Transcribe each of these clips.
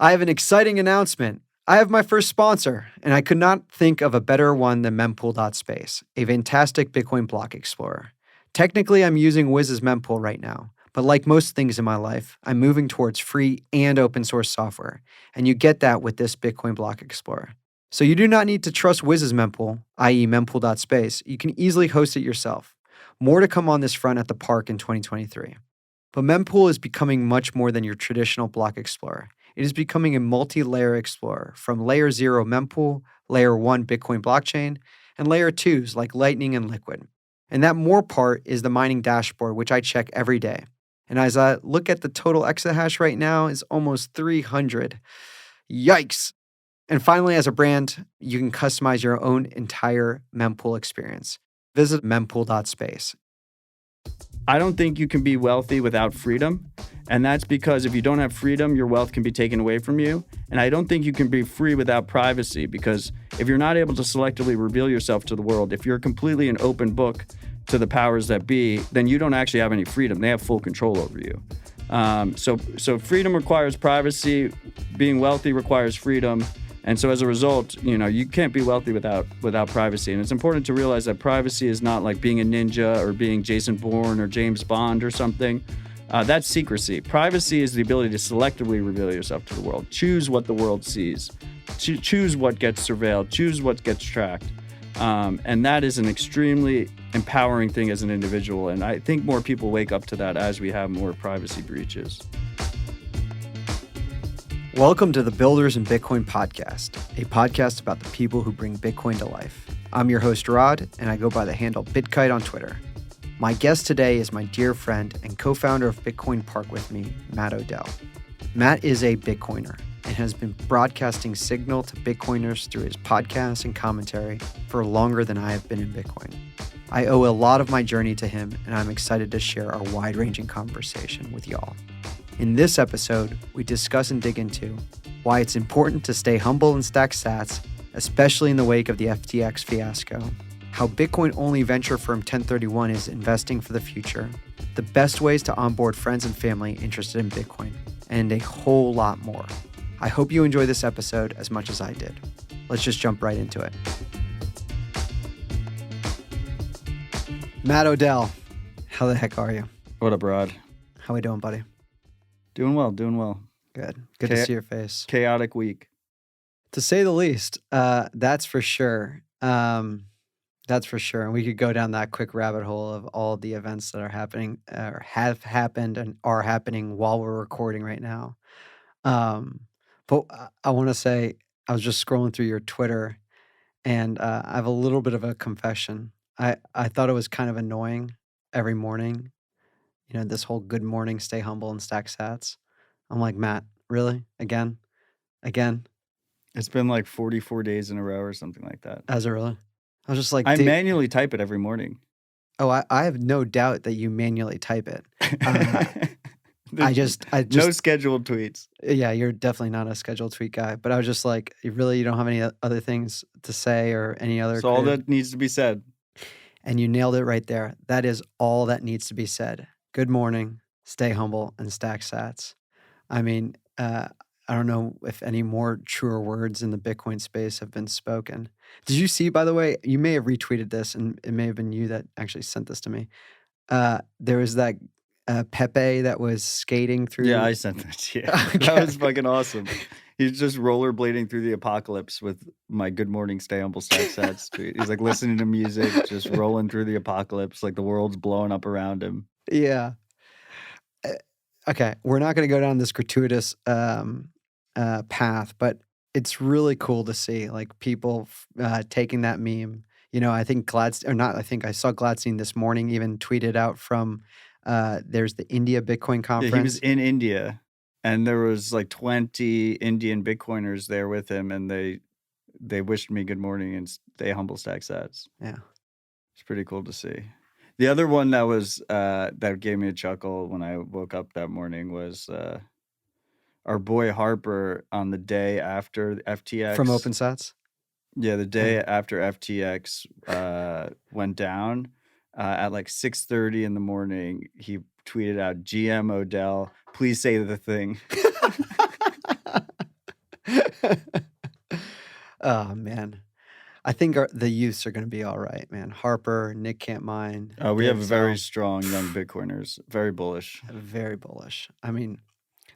I have an exciting announcement. I have my first sponsor, and I could not think of a better one than mempool.space, a fantastic Bitcoin block explorer. Technically, I'm using Wiz's mempool right now, but like most things in my life, I'm moving towards free and open source software, and you get that with this Bitcoin block explorer. So you do not need to trust Wiz's mempool, i.e. mempool.space. You can easily host it yourself. More to come on this front at the park in 2023. But mempool is becoming much more than your traditional block explorer. It is becoming a multi-layer explorer from layer 0 mempool, layer 1 Bitcoin blockchain, and layer 2s like Lightning and Liquid. And that more part is the mining dashboard, which I check every day. And as I look at the total exahash right now, is almost 300. Yikes! And finally, as a brand, you can customize your own entire mempool experience. Visit mempool.space. I don't think you can be wealthy without freedom. And that's because if you don't have freedom, your wealth can be taken away from you. And I don't think you can be free without privacy, because if you're not able to selectively reveal yourself to the world, if you're completely an open book to the powers that be, then you don't actually have any freedom. They have full control over you. So freedom requires privacy. Being wealthy requires freedom. And so as a result, you can't be wealthy without privacy. And it's important to realize that privacy is not like being a ninja or being Jason Bourne or James Bond or something. That's secrecy. Privacy is the ability to selectively reveal yourself to the world. Choose what the world sees. Choose what gets surveilled. Choose what gets tracked. And that is an extremely empowering thing as an individual. And I think more people wake up to that as we have more privacy breaches. Welcome to the Builders in Bitcoin podcast, a podcast about the people who bring Bitcoin to life. I'm your host, Rod, and I go by the handle BitKite on Twitter. My guest today is my dear friend and co-founder of Bitcoin Park with me, Matt Odell. Matt is a Bitcoiner and has been broadcasting signal to Bitcoiners through his podcasts and commentary for longer than I have been in Bitcoin. I owe a lot of my journey to him, and I'm excited to share our wide-ranging conversation with y'all. In this episode, we discuss and dig into why it's important to stay humble and stack sats, especially in the wake of the FTX fiasco, how Bitcoin-only venture firm 1031 is investing for the future, the best ways to onboard friends and family interested in Bitcoin, and a whole lot more. I hope you enjoy this episode as much as I did. Let's just jump right into it. Matt Odell, how the heck are you? What up, Rod? How we doing, buddy? Doing well. Good to see your face. Chaotic week. To say the least, that's for sure. That's for sure. And we could go down that quick rabbit hole of all the events that are happening or have happened and are happening while we're recording right now. But I want to say, I was just scrolling through your Twitter, and I have a little bit of a confession. I thought it was kind of annoying every morning, this whole good morning, stay humble and stack sats. I'm like, Matt, really? Again? It's been like 44 days in a row or something like that. As it really? I was just like, I manually type it every morning. Oh, I have no doubt that you manually type it. I just no scheduled tweets. Yeah, you're definitely not a scheduled tweet guy. But I was just like, you don't have any other things to say or any other. That's all that needs to be said. And you nailed it right there. That is all that needs to be said. Good morning, stay humble, and stack sats. I mean, I don't know if any more truer words in the Bitcoin space have been spoken. Did you see, by the way, you may have retweeted this, and it may have been you that actually sent this to me. There was that Pepe that was skating through. Yeah, I sent that to you. Okay. That was fucking awesome. He's just rollerblading through the apocalypse with my good morning, stay humble, stack sats tweet. He's like listening to music, just rolling through the apocalypse, like the world's blowing up around him. Yeah. Okay, we're not going to go down this gratuitous path, but it's really cool to see like people taking that meme. I think I saw Gladstein this morning even tweeted out from there's the India Bitcoin conference. Yeah, he was in India, and there was like 20 Indian Bitcoiners there with him, and they wished me good morning and stay humble, stack sats. Yeah, it's pretty cool to see. The other one that was that gave me a chuckle when I woke up that morning was our boy Harper on the day after FTX. From OpenSats? Yeah, the day after FTX went down at like 6:30 in the morning, he tweeted out, GM Odell, please say the thing. Oh man, I think the youths are going to be all right, man. Harper, Nick can't mine. We have Dave very Zell, strong young Bitcoiners, very bullish. very bullish. I mean,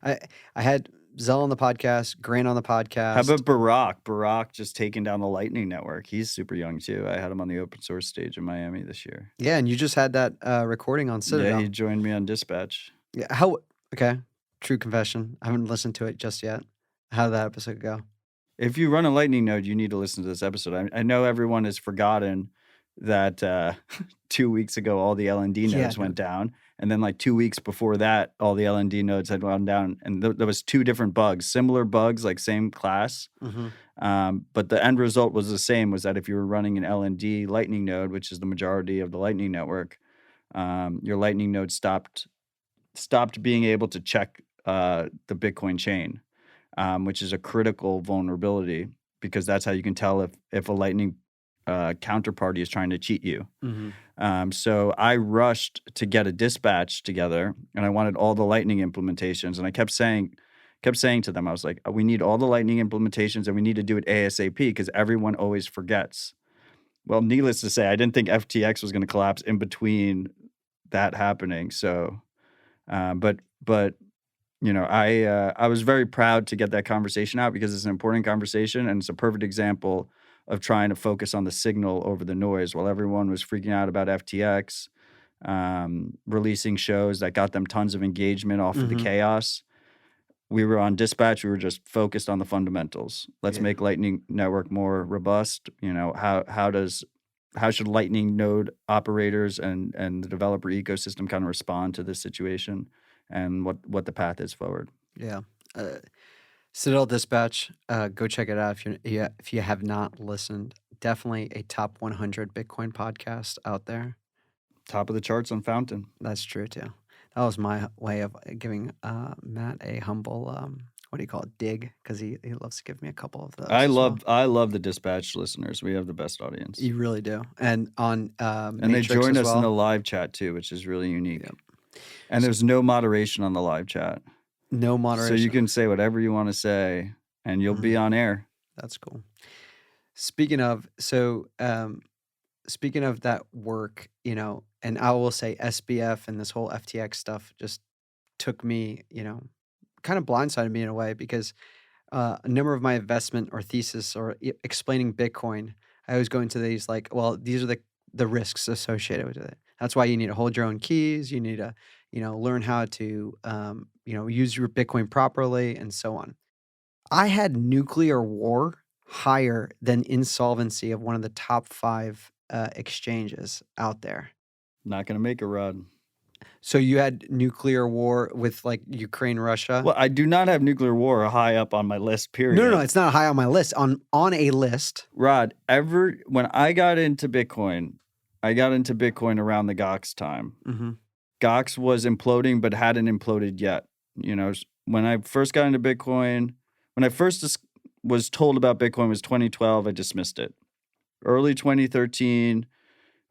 I I had Zell on the podcast, Grant on the How podcast. about Barack? Barack just taking down the Lightning Network. He's super young too. I had him on the open source stage in Miami this year. Yeah, and you just had that recording on Citadel. Yeah, he joined me on Dispatch. Yeah, how? Okay, true confession. I haven't listened to it just yet. How did that episode go? If you run a Lightning node, you need to listen to this episode. I know everyone has forgotten that 2 weeks ago all the LND nodes went down, and then like 2 weeks before that, all the LND nodes had gone down, and there was two different bugs, similar bugs, like same class. But the end result was the same. Was that if you were running an LND Lightning node, which is the majority of the Lightning network, your Lightning node stopped being able to check the Bitcoin chain. Which is a critical vulnerability because that's how you can tell if a Lightning counterparty is trying to cheat you. So I rushed to get a dispatch together, and I wanted all the Lightning implementations. And I kept saying to them, I was like, we need all the Lightning implementations, and we need to do it ASAP because everyone always forgets. Well, needless to say, I didn't think FTX was going to collapse in between that happening. So, but you know, I was very proud to get that conversation out because it's an important conversation, and it's a perfect example of trying to focus on the signal over the noise. While everyone was freaking out about FTX releasing shows that got them tons of engagement off of the chaos, we were on Dispatch. We were just focused on the fundamentals. Let's make Lightning Network more robust. You know, how should Lightning node operators and the developer ecosystem kind of respond to this situation? And what the path is forward. Yeah. Citadel Dispatch, go check it out if you have not listened. Definitely a top 100 Bitcoin podcast out there. Top of the charts on Fountain. That's true too. That was my way of giving Matt a humble, what do you call it, dig, because he loves to give me a couple of those. I love the Dispatch listeners. We have the best audience. You really do. And on and Matrix they join us well. in the live chat too, which is really unique. Yep. And there's no moderation on the live chat. No moderation. So you can say whatever you want to say, and you'll be on air. That's cool. Speaking of that work, you know, and I will say SBF and this whole FTX stuff just took me, you know, kind of blindsided me in a way because a number of my investment or thesis or explaining Bitcoin, I was going to these like, well, these are the risks associated with it. That's why you need to hold your own keys. You need to, you know, learn how to, use your Bitcoin properly and so on. I had nuclear war higher than insolvency of one of the top 5 exchanges out there. Not going to make a run. So you had nuclear war with like Ukraine, Russia? Well, I do not have nuclear war high up on my list, period. No, it's not high on my list. On a list. Rod, when I got into Bitcoin around the Gox time. Gox was imploding, but hadn't imploded yet. You know, when I first got into Bitcoin, when I first was told about Bitcoin was 2012, I dismissed it. Early 2013,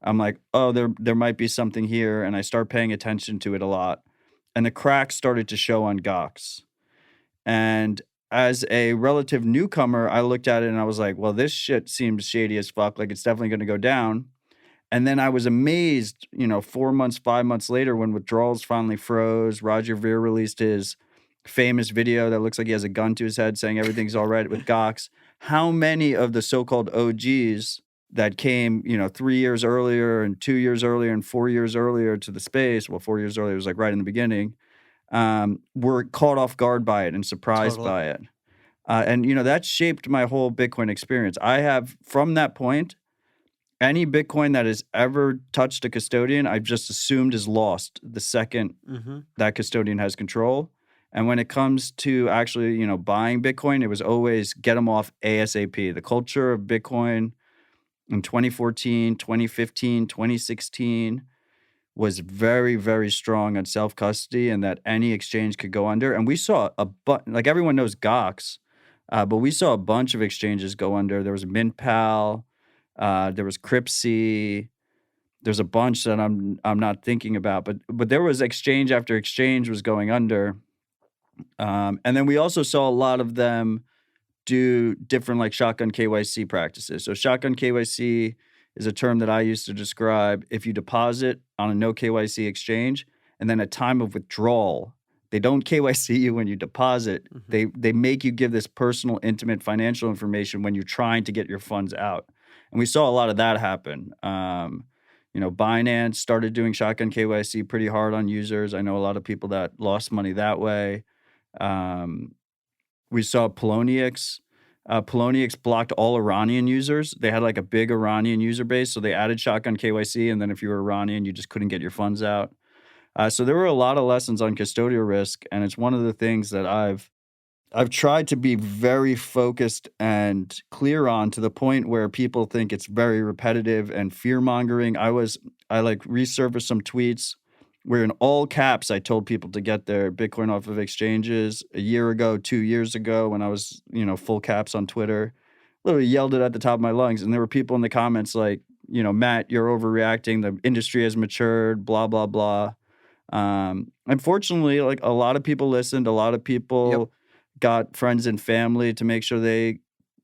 I'm like, oh, there might be something here, and I start paying attention to it a lot. And the cracks started to show on Gox. And as a relative newcomer, I looked at it and I was like, well, this shit seems shady as fuck. Like, it's definitely going to go down. And then I was amazed, 4 months, 5 months later, when withdrawals finally froze, Roger Ver released his famous video that looks like he has a gun to his head saying everything's all right with Gox. How many of the so-called OGs that came, 3 years earlier and 2 years earlier and 4 years earlier to the space, well, 4 years earlier was like right in the beginning, were caught off guard by it and surprised by it. And that shaped my whole Bitcoin experience. I have, from that point, any Bitcoin that has ever touched a custodian, I've just assumed is lost the second that custodian has control. And when it comes to actually, buying Bitcoin, it was always get them off ASAP. The culture of Bitcoin in 2014, 2015, 2016 was very, very strong on self-custody and that any exchange could go under. And we saw like everyone knows Gox, but we saw a bunch of exchanges go under. There was MintPal. There was Cripsy. There's a bunch that I'm not thinking about, but there was exchange after exchange was going under, and then we also saw a lot of them do different like shotgun KYC practices. So shotgun KYC is a term that I use to describe if you deposit on a no KYC exchange and then at time of withdrawal, they don't KYC you when you deposit. They make you give this personal, intimate financial information when you're trying to get your funds out. And we saw a lot of that happen. Binance started doing shotgun KYC pretty hard on users. I know a lot of people that lost money that way. We saw Poloniex. Poloniex blocked all Iranian users. They had like a big Iranian user base, so they added shotgun KYC, and then if you were Iranian, you just couldn't get your funds out. So there were a lot of lessons on custodial risk, and it's one of the things that I've tried to be very focused and clear on, to the point where people think it's very repetitive and fear-mongering. I resurfaced some tweets where in all caps I told people to get their Bitcoin off of exchanges a year ago, 2 years ago, when I was, full caps on Twitter. Literally yelled it at the top of my lungs, and there were people in the comments like, Matt, you're overreacting. The industry has matured, blah, blah, blah. Unfortunately, like a lot of people listened. A lot of people got friends and family to make sure they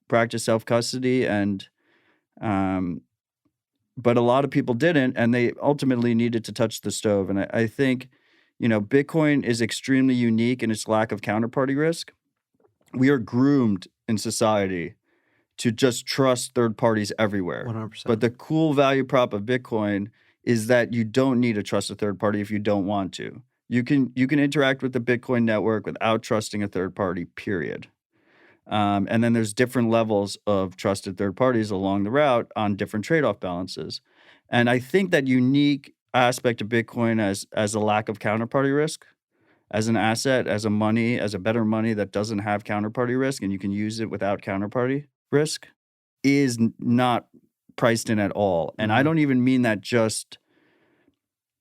practice self-custody, but a lot of people didn't, and they ultimately needed to touch the stove. And I think, Bitcoin is extremely unique in its lack of counterparty risk. We are groomed in society to just trust third parties everywhere. 100%. But the cool value prop of Bitcoin is that you don't need to trust a third party if you don't want to. You can interact with the Bitcoin network without trusting a third party, period. And then there's different levels of trusted third parties along the route on different trade-off balances. And I think that unique aspect of Bitcoin as a lack of counterparty risk, as an asset, as a better money that doesn't have counterparty risk and you can use it without counterparty risk, is not priced in at all. And I don't even mean that just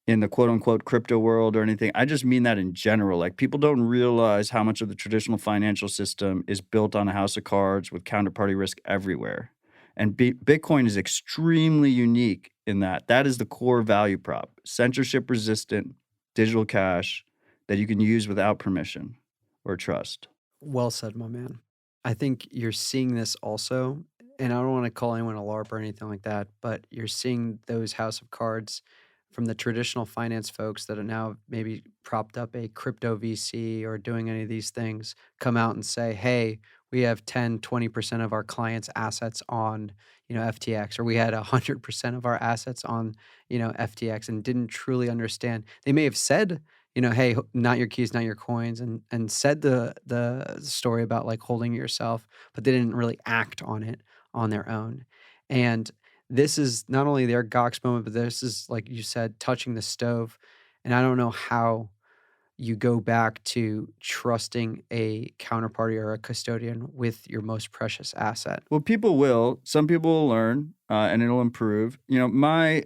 in the quote unquote crypto world or anything. I just mean that in general. Like, people don't realize how much of the traditional financial system is built on a house of cards with counterparty risk everywhere. And Bitcoin is extremely unique in that. That is the core value prop. Censorship resistant digital cash that you can use without permission or trust. Well said, my man. I think you're seeing this also, and I don't want to call anyone a LARP or anything like that, but you're seeing those house of cards from the traditional finance folks that are now maybe propped up a crypto VC or doing any of these things, come out and say, hey, we have 10, 20% of our clients' assets on, FTX, or we had 100% of our assets on, FTX, and didn't truly understand. They may have said, hey, not your keys, not your coins, and said the story about like holding it yourself, but they didn't really act on it on their own. And this is not only their Gox moment, but this is, like you said, touching the stove. And I don't know how you go back to trusting a counterparty or a custodian with your most precious asset. Well, people will. Some people will learn, and it'll improve. I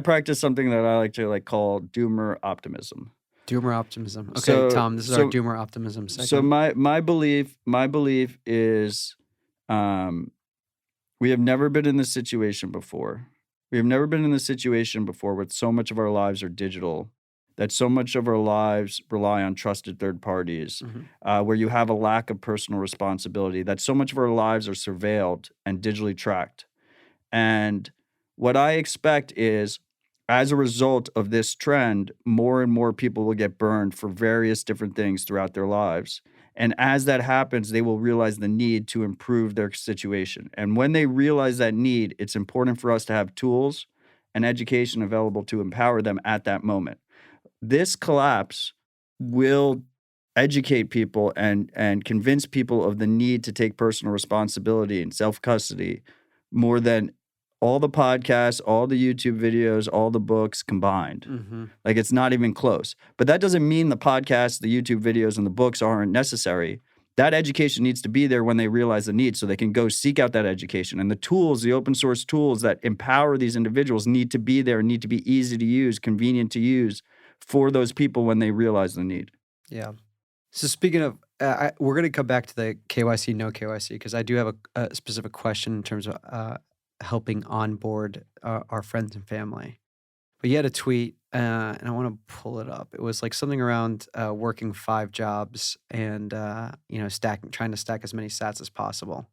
practice something that I like to call doomer optimism. Doomer optimism. Okay, Tom, this is our doomer optimism segment. So my belief is, we have never been in this situation before. We have never been in this situation before where so much of our lives are digital, that so much of our lives rely on trusted third parties, where you have a lack of personal responsibility, that so much of our lives are surveilled and digitally tracked. And what I expect is, as a result of this trend, more and more people will get burned for various different things throughout their lives. And as that happens, they will realize the need to improve their situation. And when they realize that need, it's important for us to have tools and education available to empower them at that moment. This collapse will educate people and convince people of the need to take personal responsibility and self-custody more than all the podcasts, all the YouTube videos, all the books combined. Like, it's not even close. But that doesn't mean the podcasts, the YouTube videos, and the books aren't necessary. That education needs to be there when they realize the need, so they can go seek out that education. And the tools, the open source tools that empower these individuals, need to be there, need to be easy to use, convenient to use for those people when they realize the need. Yeah. So speaking of, we're going to come back to the KYC, no KYC, because I do have a specific question in terms of helping onboard our friends and family. But you had a tweet and I want to pull it up. It was like something around working 5 jobs and trying to stack as many sats as possible.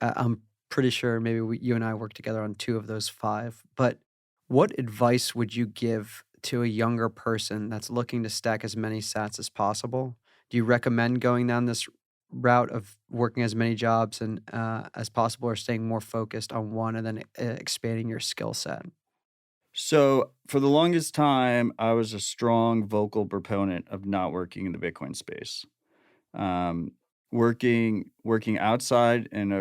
I'm pretty sure maybe you and I worked together on 2 of those 5. But what advice would you give to a younger person that's looking to stack as many sats as possible? Do you recommend going down this route of working as many jobs and as possible, or staying more focused on one and then expanding your skill set? So for the longest time, I was a strong vocal proponent of not working in the Bitcoin space. Um, working outside in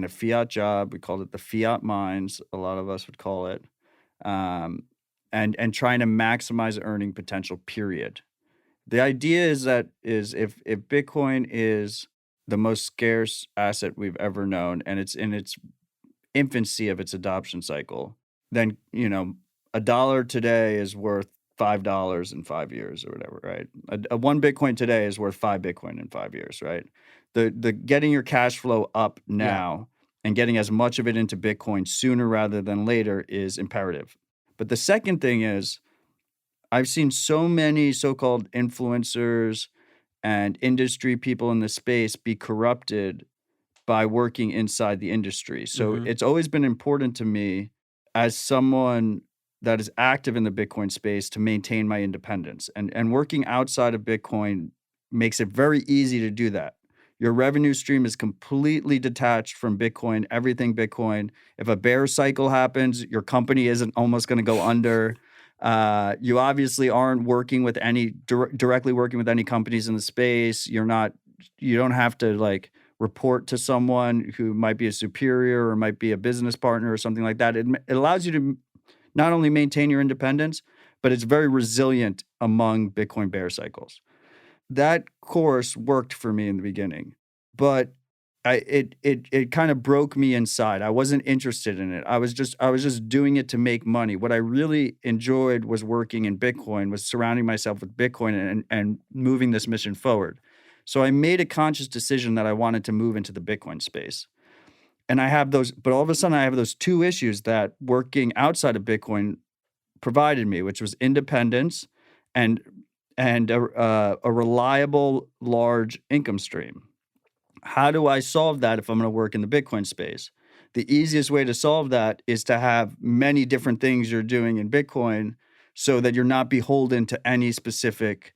a fiat job, we called it the fiat mines. A lot of us would call it, um, and trying to maximize earning potential. Period. The idea is if Bitcoin is the most scarce asset we've ever known, and it's in its infancy of its adoption cycle, then a dollar today is worth $5 in 5 years or whatever, right? A one Bitcoin today is worth 5 Bitcoin in 5 years, right? The getting your cash flow up Yeah. now and getting as much of it into Bitcoin sooner rather than later is imperative. But the second thing is, I've seen so many so-called influencers and industry people in the space be corrupted by working inside the industry. So Hmm. it's always been important to me as someone that is active in the Bitcoin space to maintain my independence. And working outside of Bitcoin makes it very easy to do that. Your revenue stream is completely detached from Bitcoin, everything Bitcoin. If a bear cycle happens, your company isn't almost going to go under. You obviously aren't working with directly working with any companies in the space. You don't have to like report to someone who might be a superior or might be a business partner or something like that. It allows you to not only maintain your independence, but it's very resilient among Bitcoin bear cycles. That course worked for me in the beginning, but it kind of broke me inside. I wasn't interested in it. I was just doing it to make money. What I really enjoyed was working in Bitcoin, was surrounding myself with Bitcoin and moving this mission forward. So I made a conscious decision that I wanted to move into the Bitcoin space. And I have those, but all of a sudden I have those two issues that working outside of Bitcoin provided me, which was independence and a reliable large income stream. How do I solve that if I'm going to work in the Bitcoin space? The easiest way to solve that is to have many different things you're doing in Bitcoin so that you're not beholden to any specific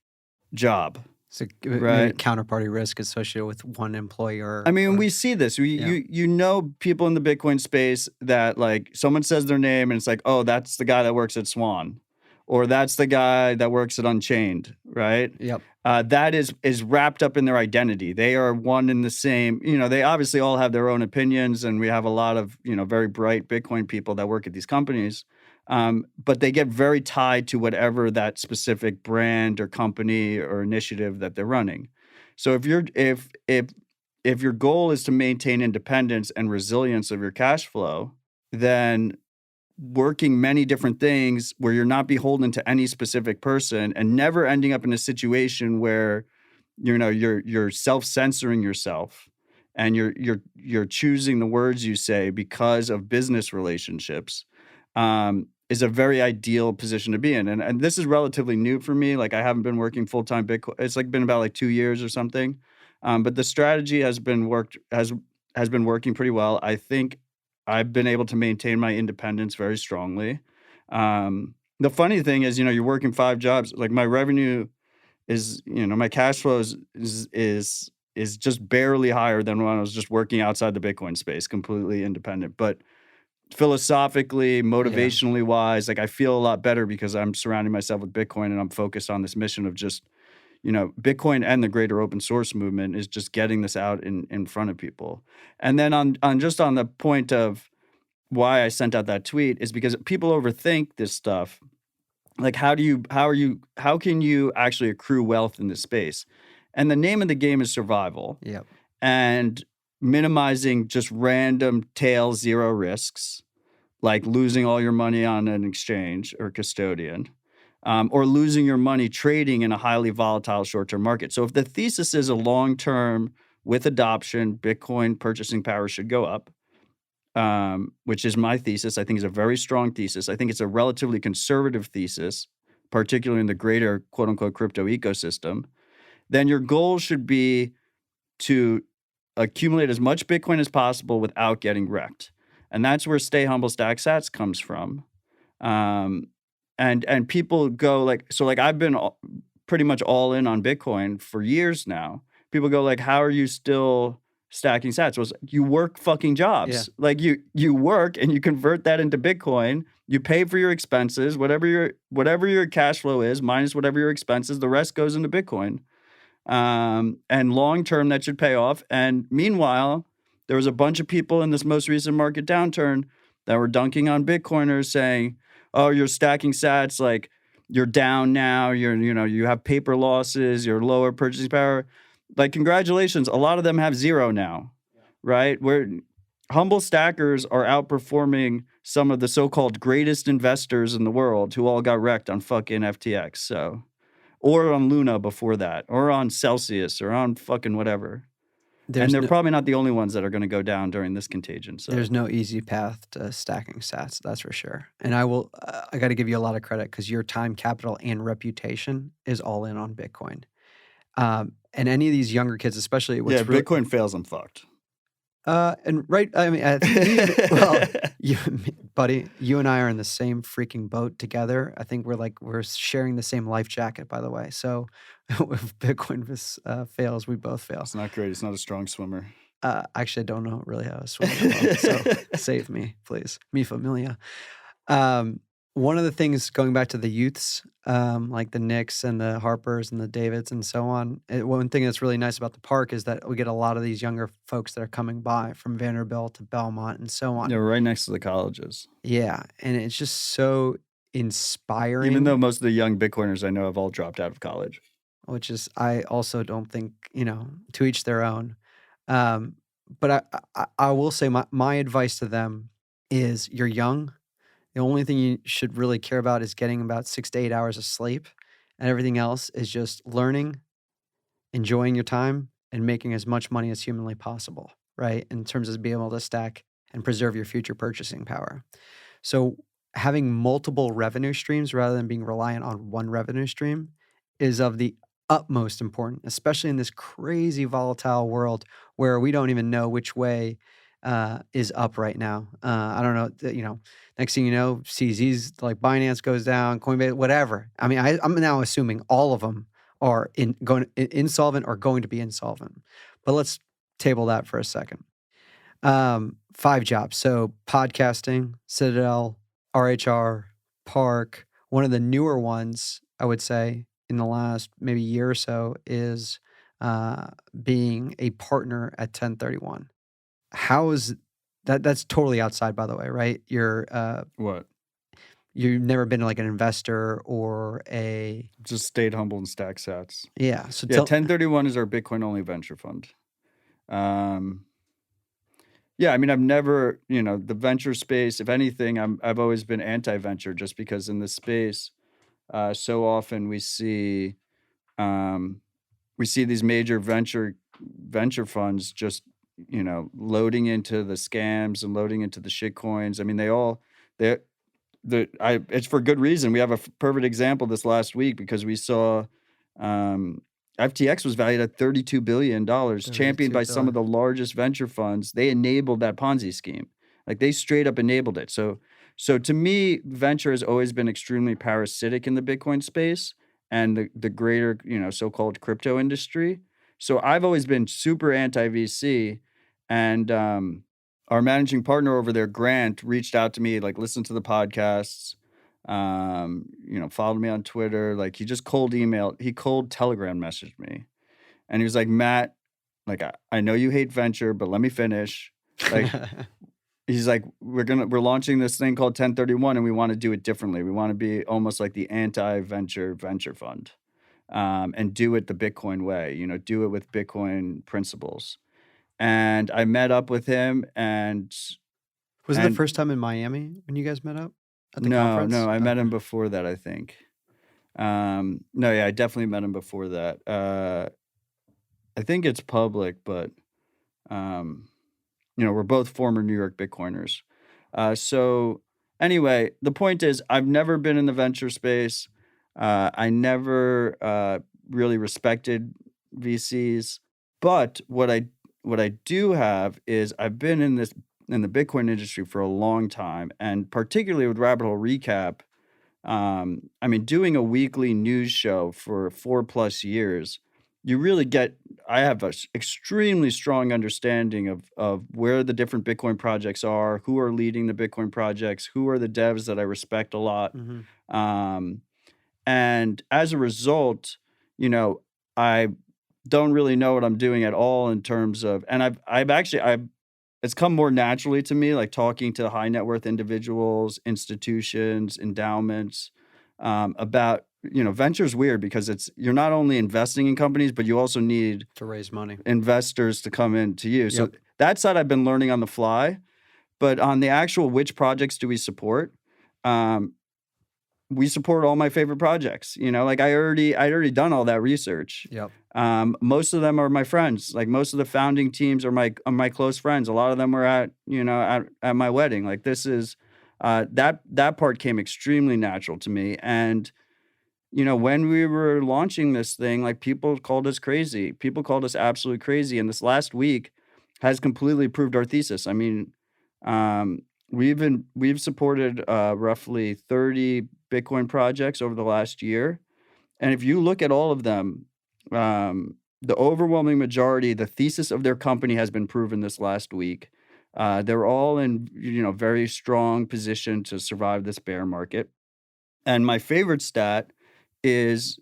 job, So maybe right? counterparty risk associated with one employer I mean, or we see this. yeah. You know people in the Bitcoin space that like someone says their name and it's like, oh, that's the guy that works at Swan, or that's the guy that works at Unchained, right? Yep. That is wrapped up in their identity. They are one and the same. They obviously all have their own opinions, and we have a lot of very bright Bitcoin people that work at these companies. But they get very tied to whatever that specific brand or company or initiative that they're running. So if your goal is to maintain independence and resilience of your cash flow, then working many different things where you're not beholden to any specific person and never ending up in a situation where you're self-censoring yourself and you're choosing the words you say because of business relationships, is a very ideal position to be in. And this is relatively new for me. Like I haven't been working full-time Bitcoin. It's like been about like 2 years or something. But the strategy has been working pretty well. I think I've been able to maintain my independence very strongly. The funny thing is, you're working 5 jobs. Like my revenue is, my cash flow is just barely higher than when I was just working outside the Bitcoin space, completely independent. But philosophically, Yeah. motivationally wise, like I feel a lot better because I'm surrounding myself with Bitcoin and I'm focused on this mission of just, Bitcoin and the greater open source movement is just getting this out in front of people. And then on the point of why I sent out that tweet is because people overthink this stuff. Like how can you actually accrue wealth in this space? And the name of the game is survival Yep. and minimizing just random tail zero risks, like losing all your money on an exchange or custodian, or losing your money trading in a highly volatile short-term market. So if the thesis is a long-term with adoption, Bitcoin purchasing power should go up, which is my thesis. I think is a very strong thesis. I think it's a relatively conservative thesis, particularly in the greater quote unquote crypto ecosystem. Then your goal should be to accumulate as much Bitcoin as possible without getting wrecked. And that's where Stay Humble Stack Sats comes from. And people go like, so like I've been pretty much all in on Bitcoin for years now. People go like, how are you still stacking sats? Well, you work fucking jobs. Yeah. Like you work and you convert that into Bitcoin. You pay for your expenses, whatever your cash flow is, minus whatever your expenses, the rest goes into Bitcoin. And long term, that should pay off. And meanwhile, there was a bunch of people in this most recent market downturn that were dunking on Bitcoiners saying, oh, you're stacking sats, like you're down now, you have paper losses, you're lower purchasing power. Like, congratulations, a lot of them have zero now, right? Where humble stackers are outperforming some of the so-called greatest investors in the world who all got wrecked on fucking FTX. So, or on Luna before that, or on Celsius, or on fucking whatever. And they're probably not the only ones that are going to go down during this contagion. So there's no easy path to stacking sats, that's for sure. And I got to give you a lot of credit because your time, capital, and reputation is all in on Bitcoin. And any of these younger kids, especially, Bitcoin fails, I'm fucked. And right, I mean, I think well, buddy, you and I are in the same freaking boat together. I think we're sharing the same life jacket, by the way. So if Bitcoin fails, we both fail. It's not great. It's not a strong swimmer. Actually, I don't know really how to swim. So save me, please. Mi familia. One of the things, going back to the youths, like the Knicks and the Harpers and the Davids and so on, one thing that's really nice about the park is that we get a lot of these younger folks that are coming by from Vanderbilt to Belmont and so on. Yeah, right next to the colleges. Yeah, and it's just so inspiring. Even though most of the young Bitcoiners I know have all dropped out of college. Which is, I also don't think, to each their own. But I will say my advice to them is, you're young. The only thing you should really care about is getting about 6 to 8 hours of sleep, and everything else is just learning, enjoying your time, and making as much money as humanly possible, right? In terms of being able to stack and preserve your future purchasing power. So having multiple revenue streams rather than being reliant on one revenue stream is of the utmost importance, especially in this crazy volatile world where we don't even know which way is up right now. I don't know, next thing you know, CZ's like Binance goes down, Coinbase, whatever. I mean, I'm now assuming all of them are insolvent or going to be insolvent. But let's table that for a second. 5 jobs. So podcasting, Citadel, RHR, Park. One of the newer ones, I would say, in the last maybe year or so is being a partner at 1031. How is that? That's totally outside, by the way, right? What? You've never been like an investor or just stayed humble and stacked sats. Yeah. So 1031 is our Bitcoin only venture fund. Yeah, I mean, I've never, the venture space, if anything, I've always been anti-venture, just because in this space, so often we see these major venture funds just, loading into the scams and loading into the shit coins. I mean, it's for good reason. We have a perfect example this last week because we saw FTX was valued at $32 billion, championed by some of the largest venture funds. They enabled that Ponzi scheme. Like, they straight up enabled it. So to me, venture has always been extremely parasitic in the Bitcoin space and the greater, so-called crypto industry. So I've always been super anti-VC, and our managing partner over there, Grant, reached out to me, like, listened to the podcasts, followed me on Twitter. Like, he cold Telegram messaged me, and he was like, Matt, like, I know you hate venture, but let me finish. Like, he's like, we're launching this thing called 1031, and we want to do it differently. We want to be almost like the anti-venture fund, and do it the Bitcoin way, do it with Bitcoin principles. And I met up with him, and was it the first time in Miami when you guys met up at the conference? No, I met him before that, I think. I definitely met him before that. I think it's public, but we're both former New York Bitcoiners. So anyway, the point is, I've never been in the venture space. I never really respected VCs, but what I do have is I've been in the Bitcoin industry for a long time, and particularly with Rabbit Hole Recap. I mean, doing a weekly news show for 4+ years, you really get. I have an extremely strong understanding of where the different Bitcoin projects are, who are leading the Bitcoin projects, who are the devs that I respect a lot. Um, and as a result, I don't really know what I'm doing at all in terms of, and I've it's come more naturally to me, like talking to high net worth individuals, institutions, endowments, about, venture's weird because you're not only investing in companies, but you also need To raise money. investors to come in to you. So Yep. that side I've been learning on the fly, but on the actual which projects do we support? We support all my favorite projects. Like I'd already done all that research. Yep. Most of them are my friends. Like most of the founding teams are my close friends. A lot of them were at my wedding. Like this is that part came extremely natural to me. And when we were launching this thing, like people called us crazy. People called us absolutely crazy. And this last week has completely proved our thesis. I mean, we've supported roughly 30 Bitcoin projects over the last year. And if you look at all of them, the overwhelming majority, the thesis of their company has been proven this last week. They're all in, very strong position to survive this bear market. And my favorite stat is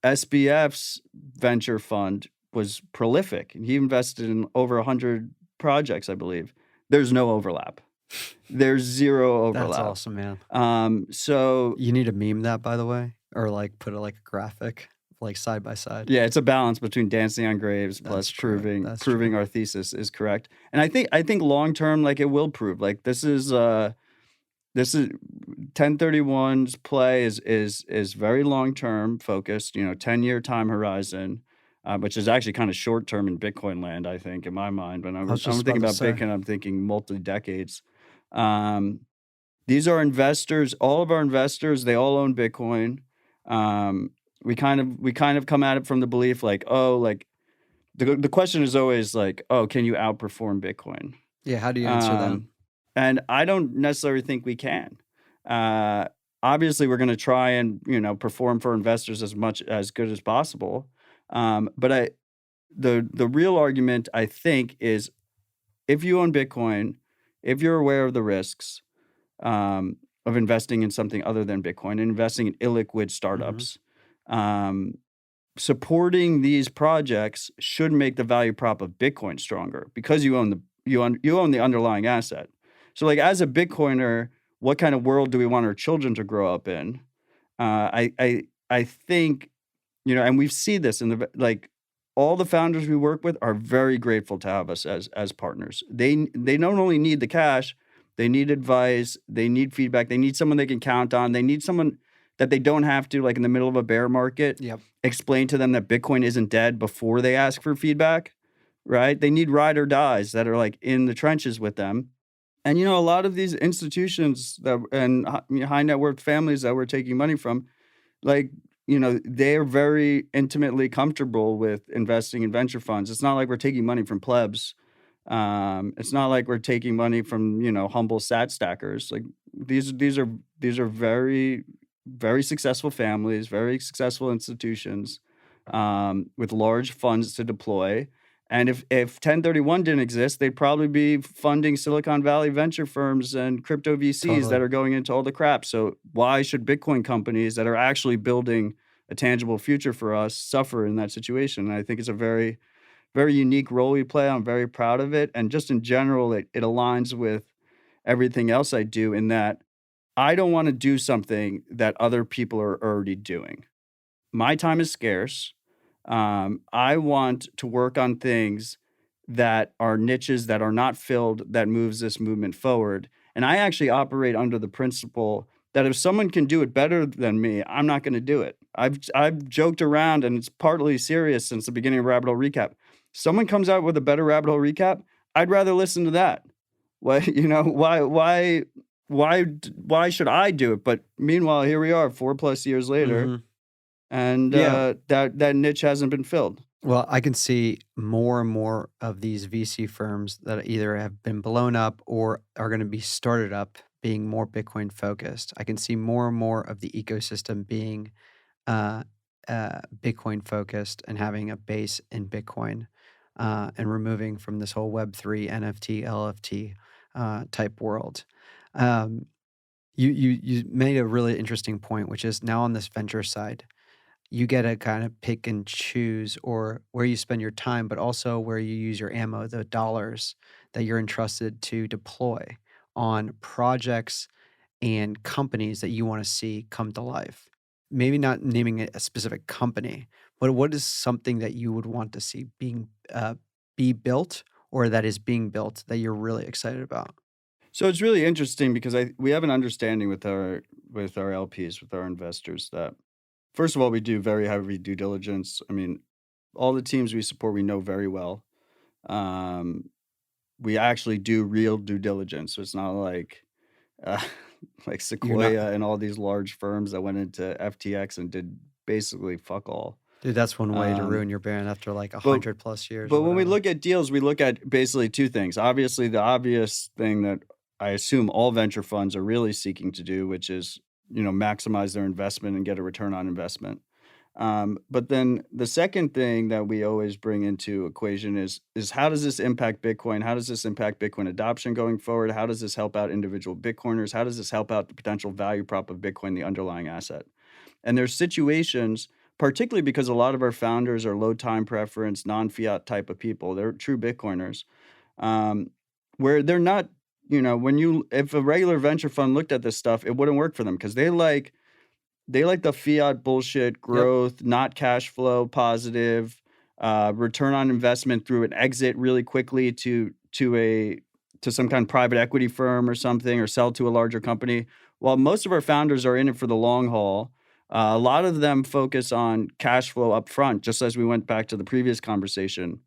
SBF's venture fund was prolific. He invested in over 100 projects, I believe. There's no overlap. There's zero overlap. That's awesome, man. So You need to meme that, by the way, or like put it like a graphic, like side by side. yeah, it's a balance between dancing on graves plus That's true. proving That's proving our thesis is correct. And I think long term, like it will prove. Like this is 1031's play is very long term focused. 10-year time horizon. Which is actually kind of short term in Bitcoin land, I think, in my mind. When I'm was just thinking about about to say. Bitcoin, I'm thinking multi-decades. These are investors. All of our investors, they all own Bitcoin. We kind of come at it from the belief like, oh, like the question is always like, oh, can you outperform Bitcoin? Yeah, how do you answer that? And I don't necessarily think we can. Obviously, we're going to try and perform for investors as good as possible. But the real argument I think is if you own Bitcoin, if you're aware of the risks of investing in something other than Bitcoin and investing in illiquid startups, supporting these projects should make the value prop of Bitcoin stronger because you own the underlying asset. So like as a Bitcoiner, what kind of world do we want our children to grow up in? I think, and we see this in all the founders we work with are very grateful to have us as partners. They not only need the cash, they need advice, they need feedback, they need someone they can count on, they need someone that they don't have to, like in the middle of a bear market, explain to them that Bitcoin isn't dead before they ask for feedback, right? They need ride or dies that are like in the trenches with them. And, a lot of these institutions and high net worth families that we're taking money from, like, they're very intimately comfortable with investing in venture funds. It's not like we're taking money from plebs. It's not like we're taking money from, humble sat stackers. Like these are very, very successful families, very successful institutions, with large funds to deploy. And if 1031 didn't exist, they'd probably be funding Silicon Valley venture firms and crypto VCs that are going into all the crap. So why should Bitcoin companies that are actually building a tangible future for us suffer in that situation? And I think it's a very, very unique role we play. I'm very proud of it. And just in general, it aligns with everything else I do in that I don't want to do something that other people are already doing. My time is scarce. I want to work on things that are niches that are not filled, that moves this movement forward. And I actually operate under the principle that if someone can do it better than me, I'm not going to do it. I've joked around, and it's partly serious since the beginning of Rabbit Hole Recap. Someone comes out with a better Rabbit Hole Recap, I'd rather listen to that. Why, why should I do it? But meanwhile, here we are 4+ years later, Mhm. and Yeah. that niche hasn't been filled. Well, I can see more and more of these VC firms that either have been blown up or are going to be started up being more Bitcoin focused. I can see more and more of the ecosystem being uh, Bitcoin focused and having a base in Bitcoin and removing from this whole Web3 NFT LFT type world. Um, you made a really interesting point, which is now on this venture side you get to kind of pick and choose or where you spend your time, but also where you use your ammo, the dollars that you're entrusted to deploy on projects and companies that you want to see come to life. Maybe not naming it a specific company, but what is something that you would want to see being be built or that is being built that you're really excited about? So it's really interesting because we have an understanding with our LPs, with our investors, that first of all, we do very heavy due diligence. I mean, all the teams we support, we know very well. Um, we actually do real due diligence, so it's not like uh, like You're not, Sequoia and all these large firms that went into FTX and did basically fuck all. dude. That's one way to ruin Um, your brand after like a but 100+ years or but when we whatever. look at deals, we look at basically two things. Obviously, the obvious thing that I assume all venture funds are really seeking to do, which is maximize their investment and get a return on investment. But then the second thing that we always bring into equation is how does this impact Bitcoin? How does this impact Bitcoin adoption going forward? How does this help out individual Bitcoiners? How does this help out the potential value prop of Bitcoin, the underlying asset? And there's situations, particularly because a lot of our founders are low time preference, non-fiat type of people. They're true Bitcoiners, um, where they're not. If a regular venture fund looked at this stuff, it wouldn't work for them because they like the fiat bullshit Yep. growth, not cash flow positive, return on investment through an exit really quickly to some kind of private equity firm or something, or sell to a larger company. While most of our founders are in it for the long haul, a lot of them focus on cash flow up front, just as we went back to the previous conversation.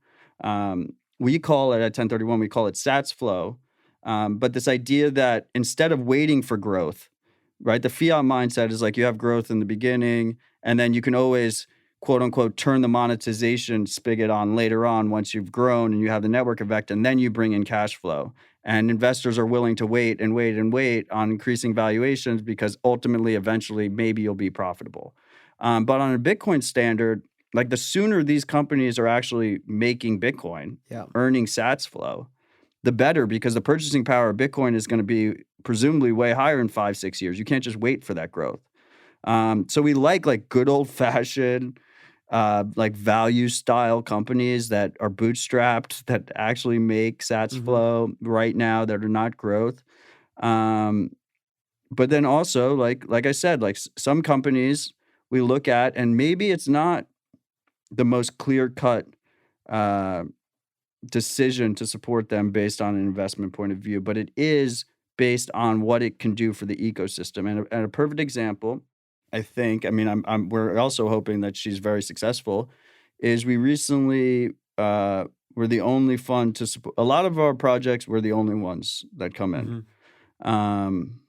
We call it at 1031, we call it SATS flow. But this idea that instead of waiting for growth, right? The fiat mindset is like you have growth in the beginning, and then you can always, quote unquote, turn the monetization spigot on later on once you've grown and you have the network effect, and then you bring in cash flow. And investors are willing to wait and wait and wait on increasing valuations because ultimately, eventually, maybe you'll be profitable. But on a Bitcoin standard, like the sooner these companies are actually making Bitcoin, Yeah. earning Sats flow, the better, because the purchasing power of Bitcoin is going to be presumably way higher in 5-6 years. You can't just wait for that growth. So we like good old fashioned, like value style companies that are bootstrapped, that actually make Sats Hmm. flow right now, that are not growth. Um, but then also, like I said, like some companies we look at, and maybe it's not the most clear cut uh, decision to support them based on an investment point of view, but it is based on what it can do for the ecosystem. And a perfect example, I think, I mean, we're also hoping that she's very successful, is we recently were the only fund to support a lot of our projects. We're the only ones that come in. Hmm. Um,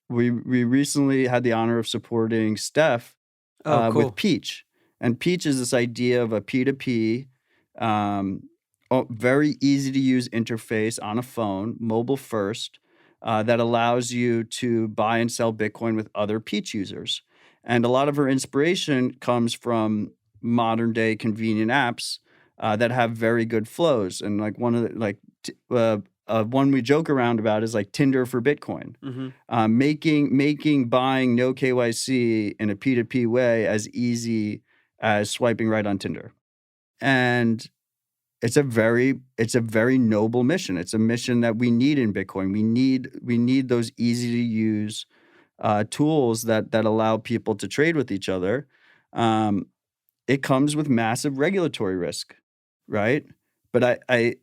we recently had the honor of supporting Steph Oh, with cool. Peach. And Peach is this idea of a P2P, um, very easy to use interface on a phone, mobile first, that allows you to buy and sell Bitcoin with other Peach users. And a lot of her inspiration comes from modern day convenient apps that have very good flows. And like one we joke around about is like Tinder for Bitcoin, Hmm. making buying no KYC in a P2P way as easy as swiping right on Tinder. And it's a very noble mission. It's a mission that we need in Bitcoin. We need those easy to use tools that allow people to trade with each other. Um, it comes with massive regulatory risk, right? But I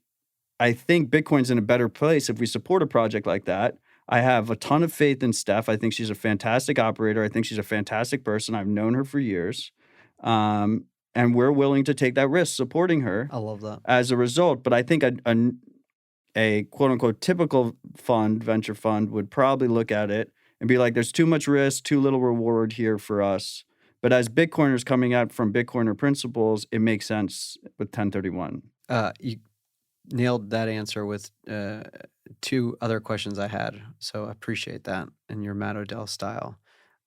think Bitcoin's in a better place if we support a project like that. I have a ton of faith in Steph. I think she's a fantastic operator. I think she's a fantastic person. I've known her for years. Um, and we're willing to take that risk supporting her I love that. as a result. But I think a quote unquote typical fund, venture fund, would probably look at it and be like, there's too much risk, too little reward here for us. But as Bitcoiners coming out from Bitcoiner principles, it makes sense with 1031. You nailed that answer with two other questions I had. So I appreciate that in your Matt Odell style.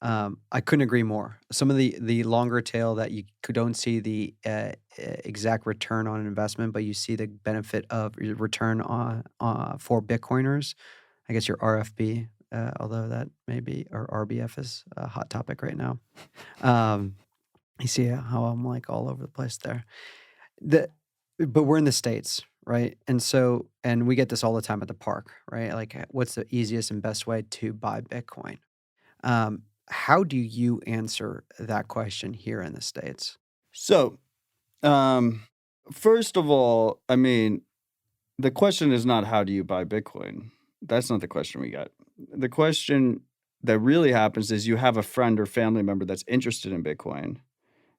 I couldn't agree more. Some of the longer tail that you don't see the exact return on investment, but you see the benefit of return on for Bitcoiners. I guess your RFB, although that may be, or RBF is a hot topic right now. You see how I'm like all over the place there. But we're in the States, right? And we get this all the time at the park, right? Like, what's the easiest and best way to buy Bitcoin? How do you answer that question here in the States? So, first of all, I mean, the question is not how do you buy Bitcoin? That's not the question we got. The question that really happens is you have a friend or family member that's interested in Bitcoin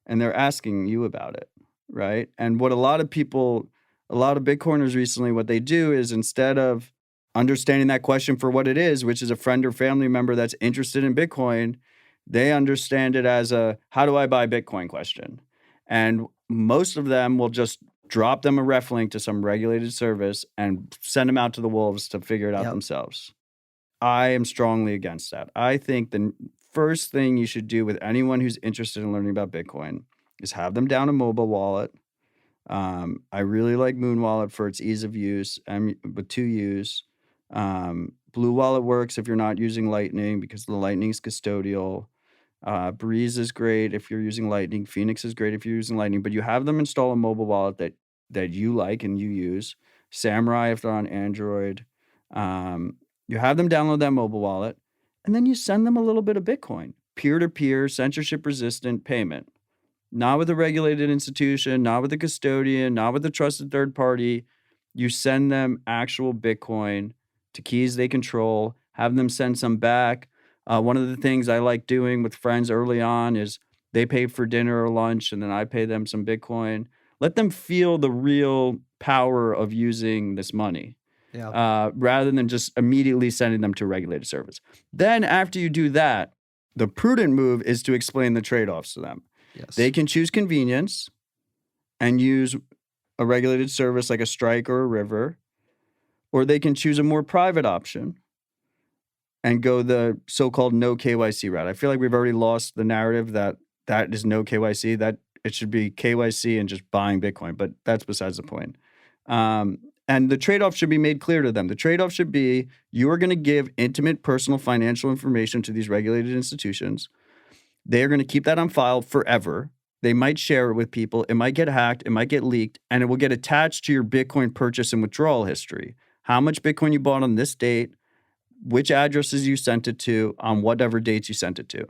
and they're asking you about it, right? And what a lot of Bitcoiners recently, what they do is instead of understanding that question for what it is, which is a friend or family member that's interested in Bitcoin, they understand it as a how do I buy Bitcoin question. And most of them will just drop them a ref link to some regulated service and send them out to the wolves to figure it out themselves. I am strongly against that. I think the first thing you should do with anyone who's interested in learning about Bitcoin is have them down a mobile wallet. I really like Moon Wallet for its ease of use and with 2 U's. Blue Wallet works if you're not using Lightning because the Lightning is custodial. Breeze is great if you're using Lightning. Phoenix is great if you're using Lightning. But you have them install a mobile wallet that you like and you use. Samurai if they're on Android. You have them download that mobile wallet, and then you send them a little bit of Bitcoin. Peer-to-peer, censorship-resistant payment. Not with a regulated institution, not with a custodian, not with a trusted third party. You send them actual Bitcoin to keys they control, have them send some back. One of the things I like doing with friends early on is they pay for dinner or lunch, and then I pay them some Bitcoin. Let them feel the real power of using this money. Rather than just immediately sending them to a regulated service. Then after you do that, the prudent move is to explain the trade-offs to them. Yes. They can choose convenience and use a regulated service like a Strike or a River, or they can choose a more private option and go the so-called no KYC route. I feel like we've already lost the narrative that is no KYC, that it should be KYC and just buying Bitcoin, but that's besides the point. And the trade-off should be made clear to them. The trade-off should be you are going to give intimate personal financial information to these regulated institutions. They are going to keep that on file forever. They might share it with people. It might get hacked. It might get leaked. And it will get attached to your Bitcoin purchase and withdrawal history. How much Bitcoin you bought on this date, which addresses you sent it to, on whatever dates you sent it to.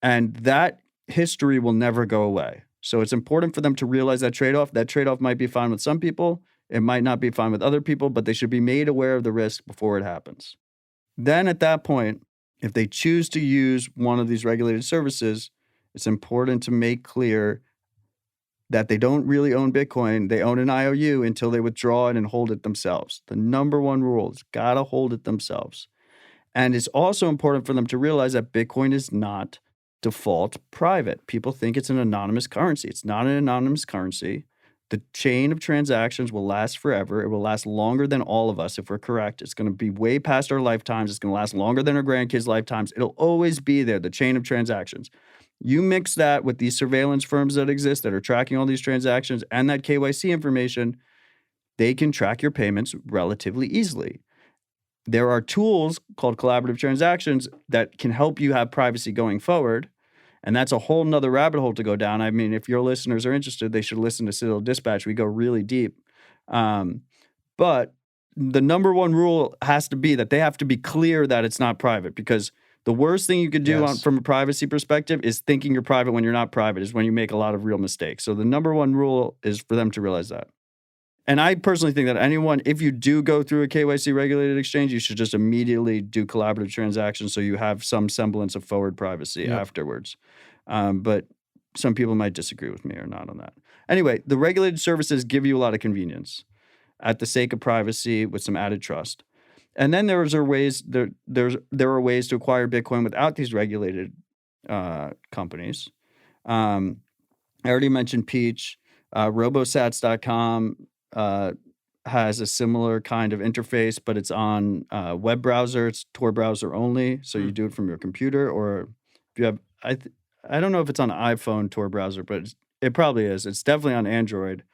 And that history will never go away. So it's important for them to realize that trade-off. That trade-off might be fine with some people. It might not be fine with other people, but they should be made aware of the risk before it happens. Then at that point, if they choose to use one of these regulated services, it's important to make clear that they don't really own Bitcoin. They own an IOU until they withdraw it and hold it themselves. The number one rule is gotta hold it themselves. And it's also important for them to realize that Bitcoin is not default private. People think it's an anonymous currency. It's not an anonymous currency. The chain of transactions will last forever. It will last longer than all of us if we're correct. It's going to be way past our lifetimes. It's going to last longer than our grandkids' lifetimes. It'll always be there, the chain of transactions. You mix that with these surveillance firms that exist that are tracking all these transactions and that KYC information, they can track your payments relatively easily. There are tools called collaborative transactions that can help you have privacy going forward. And that's a whole nother rabbit hole to go down. I mean, if your listeners are interested, they should listen to Citadel Dispatch. We go really deep. But the number one rule has to be that they have to be clear that it's not private, because the worst thing you could do from a privacy perspective is thinking you're private when you're not private is when you make a lot of real mistakes. So the number one rule is for them to realize that. And I personally think that anyone, if you do go through a KYC regulated exchange, you should just immediately do collaborative transactions so you have some semblance of forward privacy afterwards. But some people might disagree with me or not on that. Anyway, the regulated services give you a lot of convenience. at the sake of privacy with some added trust. And then there are ways to acquire Bitcoin without these regulated companies. I already mentioned Peach. Robosats.com has a similar kind of interface, but it's on web browser. It's Tor browser only, so you do it from your computer, or if you have, I don't know if it's on iPhone Tor browser, but it probably is. It's definitely on Android.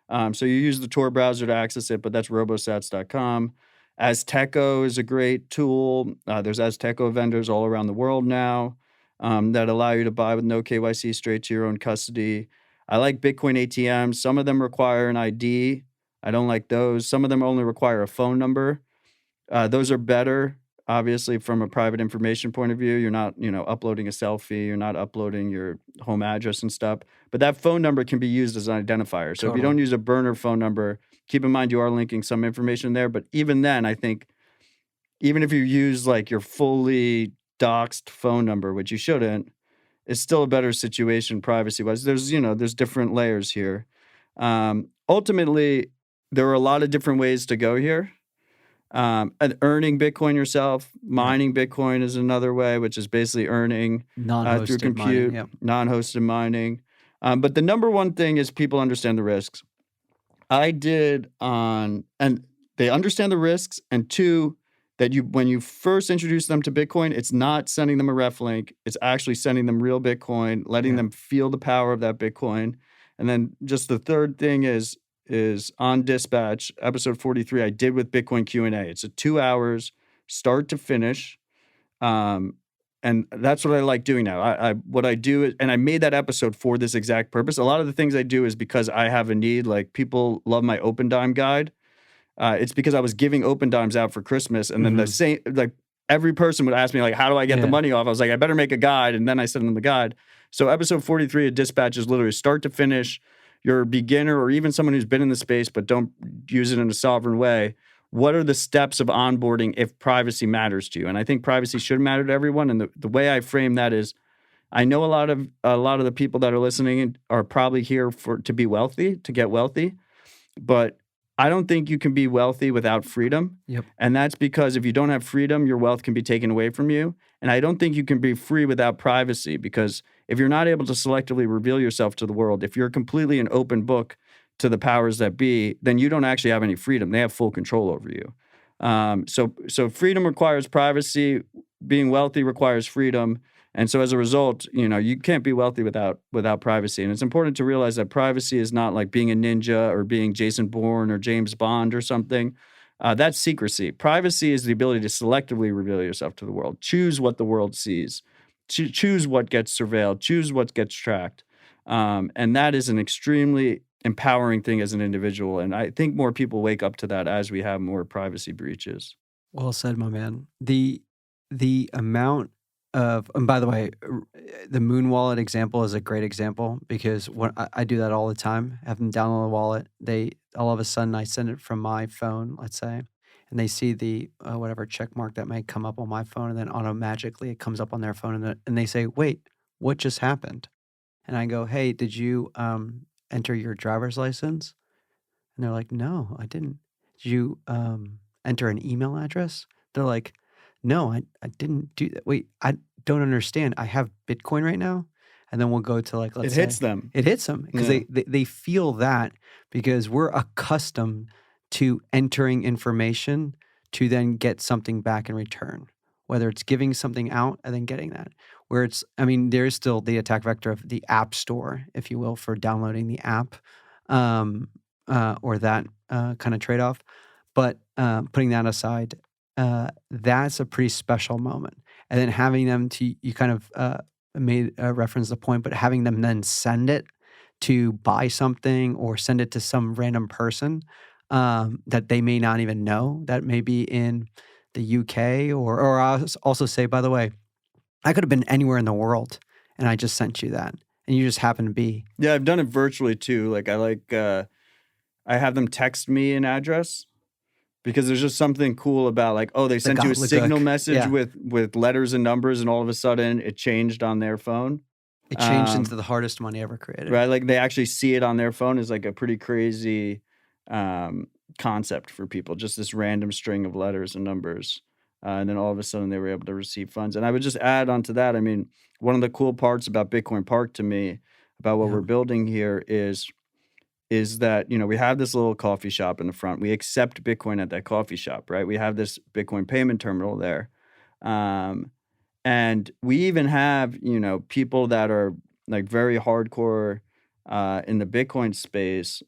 So you use the Tor browser to access it, but that's robosats.com. Azteco is a great tool. There's Azteco vendors all around the world now that allow you to buy with no KYC straight to your own custody. I like Bitcoin ATMs. Some of them require an ID. I don't like those. Some of them only require a phone number. Those are better, obviously, from a private information point of view. You're not, uploading a selfie. You're not uploading your home address and stuff. But that phone number can be used as an identifier. So if you don't use a burner phone number, keep in mind you are linking some information there. But even then, I think, even if you use like your fully doxed phone number, which you shouldn't, it's still a better situation privacy-wise. There's different layers here. Ultimately, there are a lot of different ways to go here. And earning Bitcoin yourself, mining Bitcoin is another way, which is basically earning through compute, non-hosted mining. But the number one thing is people understand the risks. And they understand the risks, and two, that when you first introduce them to Bitcoin, it's not sending them a ref link. It's actually sending them real Bitcoin, letting them feel the power of that Bitcoin. And then just the third thing is on Dispatch, episode 43, I did with Bitcoin Q&A. It's 2 hours, start to finish. And that's what I like doing now. What I do is, and I made that episode for this exact purpose. A lot of the things I do is because I have a need. Like, people love my Open Dime guide. It's because I was giving Open Dimes out for Christmas, and then the same, like, every person would ask me, like, how do I get the money off? I was like, I better make a guide, and then I sent them the guide. So episode 43 of Dispatch is literally start to finish. You're a beginner or even someone who's been in the space but don't use it in a sovereign way. What are the steps of onboarding if privacy matters to you? And I think privacy should matter to everyone. And the way I frame that is, I know a lot of the people that are listening are probably here to be wealthy, to get wealthy, but I don't think you can be wealthy without freedom. Yep. And that's because if you don't have freedom, your wealth can be taken away from you. And I don't think you can be free without privacy, because if you're not able to selectively reveal yourself to the world, if you're completely an open book to the powers that be, then you don't actually have any freedom. They have full control over you. So freedom requires privacy. Being wealthy requires freedom. And so as a result, you can't be wealthy without privacy. And it's important to realize that privacy is not like being a ninja or being Jason Bourne or James Bond or something. That's secrecy. Privacy is the ability to selectively reveal yourself to the world. Choose what the world sees. Choose what gets surveilled. Choose what gets tracked. And that is an extremely empowering thing as an individual. And I think more people wake up to that as we have more privacy breaches. Well said, my man. The amount of, and by the way, the Moon Wallet example is a great example, because when I do that all the time, have them download the wallet, all of a sudden I send it from my phone, let's say, and they see the whatever check mark that may come up on my phone, and then automatically it comes up on their phone, and they say, wait, what just happened? And I go, hey, did you enter your driver's license? And they're like, no, I didn't. Did you enter an email address? They're like, no, I didn't do that. Wait, I don't understand. I have Bitcoin right now. And then we'll go to, like, let's say. It hits them. It hits them because they feel that, because we're accustomed to entering information to then get something back in return, whether it's giving something out and then getting that. Where there is still the attack vector of the app store, if you will, for downloading the app or that kind of trade-off. But putting that aside, that's a pretty special moment. And then having them you kind of made a reference to the point, but having them then send it to buy something or send it to some random person that they may not even know, that may be in the UK, or I'll also say, by the way, I could have been anywhere in the world and I just sent you that, and you just happen to be. Yeah, I've done it virtually too. Like, I have them text me an address, because there's just something cool about, like, they sent you a signal message with letters and numbers, and all of a sudden it changed on their phone. It changed into the hardest money ever created. Right? Like, they actually see it on their phone is like a pretty crazy concept for people, just this random string of letters and numbers. And then all of a sudden they were able to receive funds. And I would just add on to that. I mean, one of the cool parts about Bitcoin Park to me, about what Yeah. we're building here is that, we have this little coffee shop in the front. We accept Bitcoin at that coffee shop, right? We have this Bitcoin payment terminal there. And we even have, people that are like very hardcore in the Bitcoin space.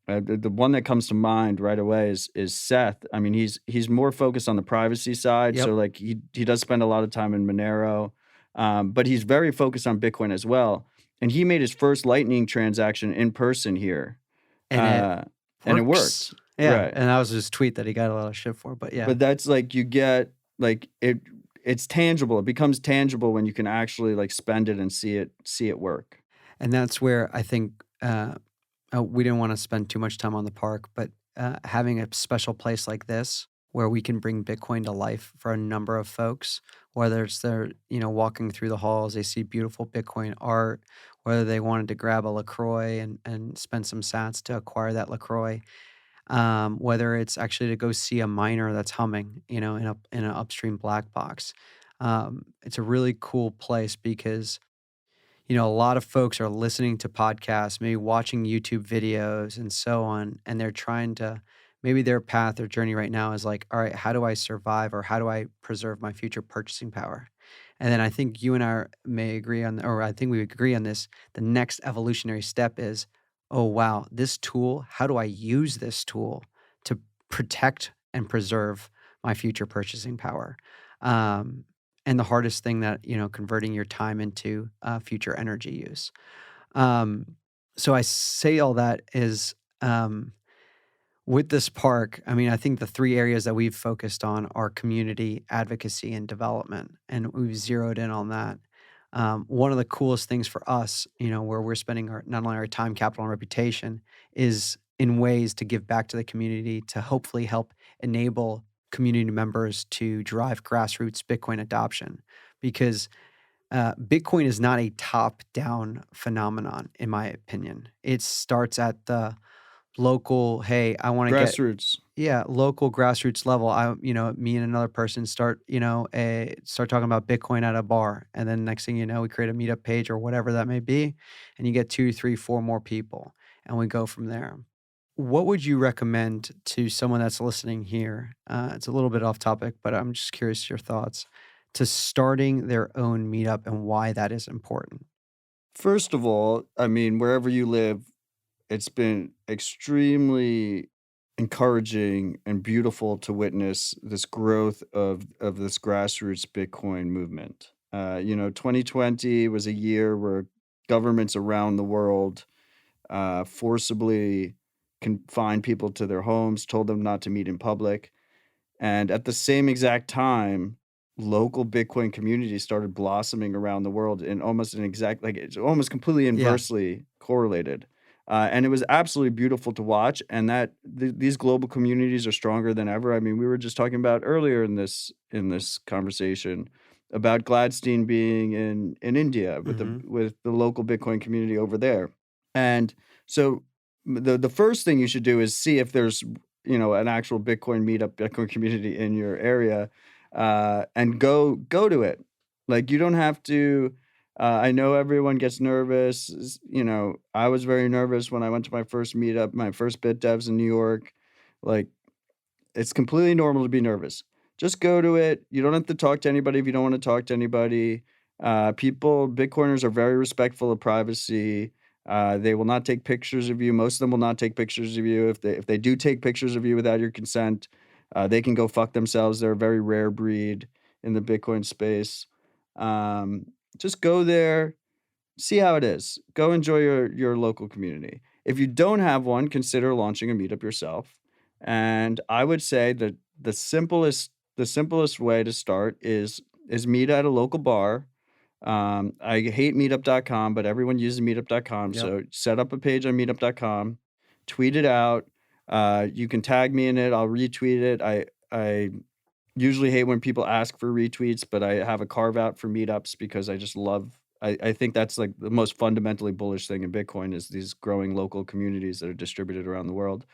The one that comes to mind right away is Seth. I mean, he's more focused on the privacy side. Yep. So like he does spend a lot of time in Monero, but he's very focused on Bitcoin as well. And he made his first Lightning transaction in person here. And And it works. worked. Yeah. Right. And that was his tweet that he got a lot of shit for. But yeah. But that's like you get like it's tangible. It becomes tangible when you can actually like spend it and see it work. And that's where I think we didn't want to spend too much time on the park, but having a special place like this where we can bring Bitcoin to life for a number of folks, whether it's they're walking through the halls, they see beautiful Bitcoin art, whether they wanted to grab a LaCroix and spend some sats to acquire that LaCroix, whether it's actually to go see a miner that's humming, in an upstream black box. It's a really cool place because a lot of folks are listening to podcasts, maybe watching YouTube videos and so on, and they're trying to, maybe their path or journey right now is like, all right, how do I survive or how do I preserve my future purchasing power? And then I think you and I may agree on, or I think we agree on this. The next evolutionary step is, oh, wow, this tool, how do I use this tool to protect and preserve my future purchasing power? And the hardest thing that, converting your time into future energy use. So I say all that is with this park, I mean, I think the three areas that we've focused on are community, advocacy, and development. And we've zeroed in on that. One of the coolest things for us, where we're spending not only our time, capital, and reputation, is in ways to give back to the community to hopefully help enable community members to drive grassroots Bitcoin adoption. Because Bitcoin is not a top-down phenomenon, in my opinion. It starts at the local, hey, I want to get Grassroots. local grassroots level. Me and another person start talking about Bitcoin at a bar, and then next thing you know, we create a meetup page or whatever that may be, and you get 2, 3, 4 more people, and we go from there. What would you recommend to someone that's listening here? It's a little bit off topic, but I'm just curious your thoughts to starting their own meetup and why that is important. First of all, I mean, wherever you live, it's been extremely encouraging and beautiful to witness this growth of this grassroots Bitcoin movement. 2020 was a year where governments around the world forcibly confined people to their homes, told them not to meet in public. And at the same exact time, local Bitcoin communities started blossoming around the world in almost it's almost completely inversely correlated. And it was absolutely beautiful to watch. And that these global communities are stronger than ever. I mean, we were just talking about earlier in this conversation about Gladstein being in India with the local Bitcoin community over there. And so the first thing you should do is see if there's an actual Bitcoin meetup, Bitcoin community in your area, and go to it. Like you don't have to. I know everyone gets nervous. I was very nervous when I went to my first meetup, my first Bit Devs in New York. Like, it's completely normal to be nervous. Just go to it. You don't have to talk to anybody if you don't want to talk to anybody. Bitcoiners are very respectful of privacy. They will not take pictures of you. Most of them will not take pictures of you. If they do take pictures of you without your consent, they can go fuck themselves. They're a very rare breed in the Bitcoin space. Just go there, see how it is. Go enjoy your local community. If you don't have one, consider launching a meetup yourself. And I would say that the simplest way to start is meet at a local bar. I hate meetup.com, but everyone uses meetup.com. Yep. So set up a page on meetup.com, tweet it out. You can tag me in it. I'll retweet it. I usually hate when people ask for retweets, but I have a carve out for meetups because I just love, I think that's like the most fundamentally bullish thing in Bitcoin is these growing local communities that are distributed around the world.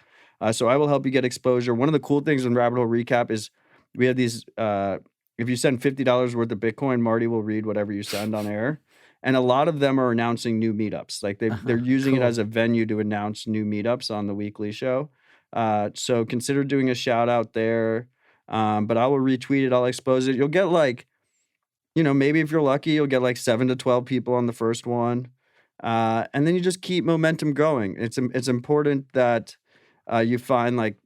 So I will help you get exposure. One of the cool things in Rabbit Hole Recap is we have these, if you send $50 worth of Bitcoin, Marty will read whatever you send on air. And a lot of them are announcing new meetups. Like they're using it Cool. as a venue to announce new meetups on the weekly show. So consider doing a shout out there. But I will retweet it. I'll expose it. You'll get like, maybe if you're lucky, you'll get like 7 to 12 people on the first one. And then you just keep momentum going. It's important that you find like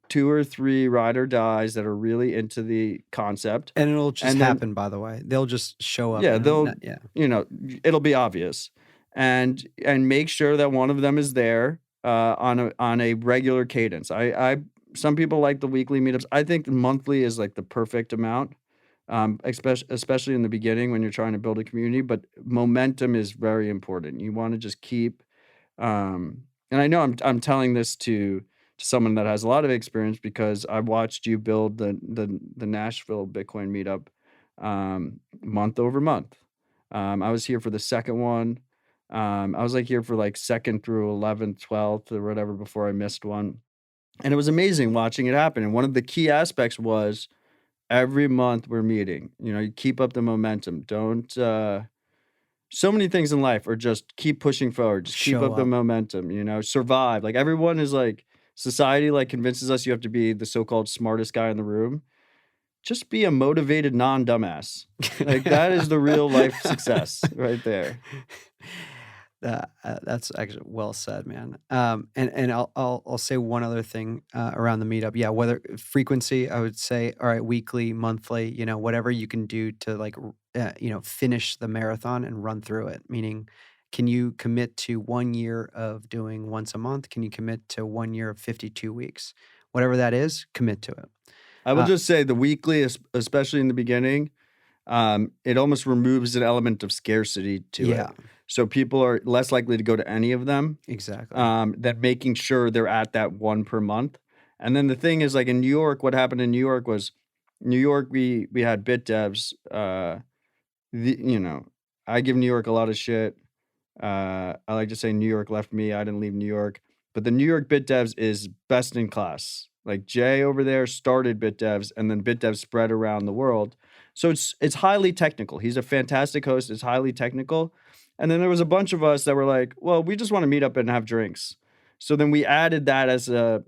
2 or 3 ride or dies that are really into the concept. And it'll just And then- happen, by the way. They'll just show up. Yeah, and they'll, not- yeah. It'll be obvious. And make sure that one of them is there on a regular cadence. Some people like the weekly meetups. I think the monthly is like the perfect amount. Especially in the beginning when you're trying to build a community, but momentum is very important. You want to just keep, and I know I'm telling this to someone that has a lot of experience because I watched you build the Nashville Bitcoin meetup month over month. I was here for the second one. I was like here for like 2nd through 11th, 12th or whatever before I missed one. And it was amazing watching it happen. And one of the key aspects was every month we're meeting. You keep up the momentum. Don't so many things in life are just keep pushing forward. Just keep Show up the up. momentum, survive. Like everyone is like society like convinces us you have to be the so-called smartest guy in the room. Just be a motivated non-dumbass. Like that is the real life success right there. That's actually well said, man. And I'll say one other thing around the meetup. Yeah, whether frequency, I would say, all right, weekly, monthly, whatever you can do to like, finish the marathon and run through it. Meaning, can you commit to 1 year of doing once a month? Can you commit to 1 year of 52 weeks? Whatever that is, commit to it. I will just say the weekly, especially in the beginning, it almost removes an element of scarcity to it. So people are less likely to go to any of them. Exactly. Than making sure they're at that one per month. And then the thing is, like in New York, what happened in New York was, we had bit devs. I give New York a lot of shit. I like to say New York left me. I didn't leave New York. But the New York bit devs is best in class. Like Jay over there started bit devs, and then bit devs spread around the world. So it's highly technical. He's a fantastic host. It's highly technical. And then there was a bunch of us that were like, well, we just want to meet up and have drinks. So then we added that as it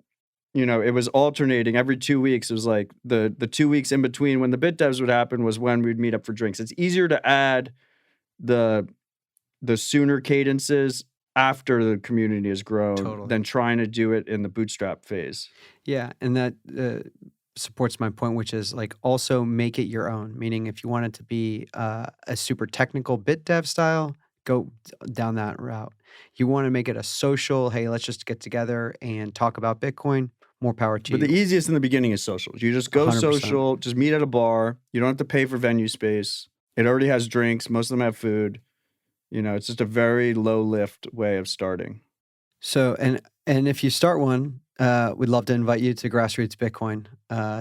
was alternating every 2 weeks. It was like the 2 weeks in between when the bit devs would happen was when we'd meet up for drinks. It's easier to add the sooner cadences after the community has grown than trying to do it in the bootstrap phase. Yeah, and that supports my point, which is like also make it your own. Meaning, if you want it to be a super technical bit dev style, go down that route. You want to make it a social, hey, let's just get together and talk about Bitcoin. More power to you. But the easiest in the beginning is social. You just go 100%. social, just meet at a bar. You don't have to pay for venue space. It already has drinks. Most of them have food. It's just a very low lift way of starting. So, and if you start one, we'd love to invite you to Grassroots Bitcoin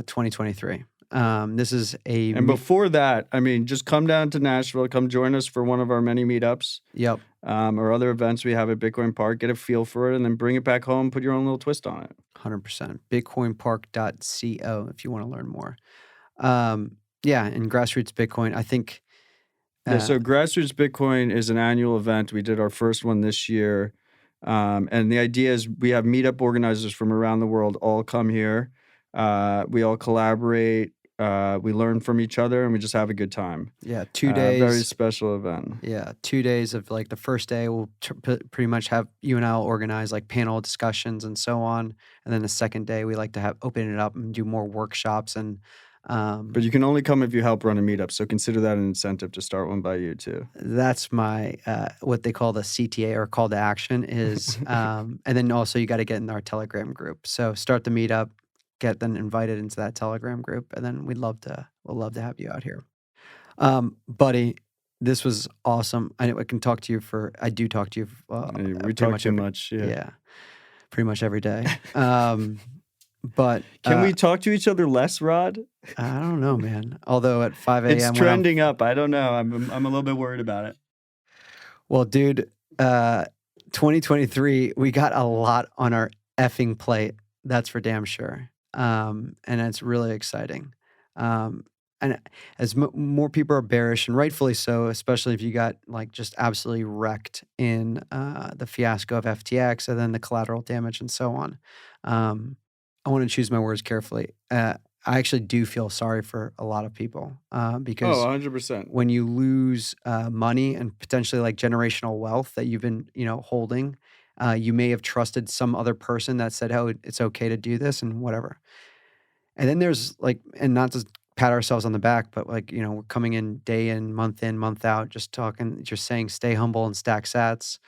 2023. This is And before that, just come down to Nashville, come join us for one of our many meetups. Yep. Or other events we have at Bitcoin Park, get a feel for it, and then bring it back home, put your own little twist on it. 100%. Bitcoinpark.co if you want to learn more. Yeah, and Grassroots Bitcoin, I think. So Grassroots Bitcoin is an annual event. We did our first one this year. And the idea is we have meetup organizers from around the world all come here. We all collaborate. We learn from each other, and we just have a good time. Yeah, 2 days. Very special event. Yeah, 2 days of like the first day we'll pretty much have you and I'll organize like panel discussions and so on. And then the second day we like to have open it up and do more workshops and but you can only come if you help run a meetup. So consider that an incentive to start one by you too. That's my what they call the CTA or call to action is, and then also you got to get in our Telegram group. So start the meetup, get them invited into that Telegram group, and then we'll love to have you out here, buddy. This was awesome. I do talk to you. We talk too much. Yeah, pretty much every day. But can we talk to each other less, Rod? I don't know, man. Although at 5 a.m. it's trending up. I don't know. I'm a little bit worried about it. Well, dude, 2023, we got a lot on our effing plate. That's for damn sure. And it's really exciting. And as more people are bearish, and rightfully so, especially if you got like just absolutely wrecked in the fiasco of FTX and then the collateral damage and so on. Um, I want to choose my words carefully. I actually do feel sorry for a lot of people because 100%. when you lose money and potentially like generational wealth that you've been, holding, you may have trusted some other person that said, "Oh, it's okay to do this," and whatever. And then there's like, and not to pat ourselves on the back, but like, we're coming in, month out, just talking, just saying, stay humble and stack sats.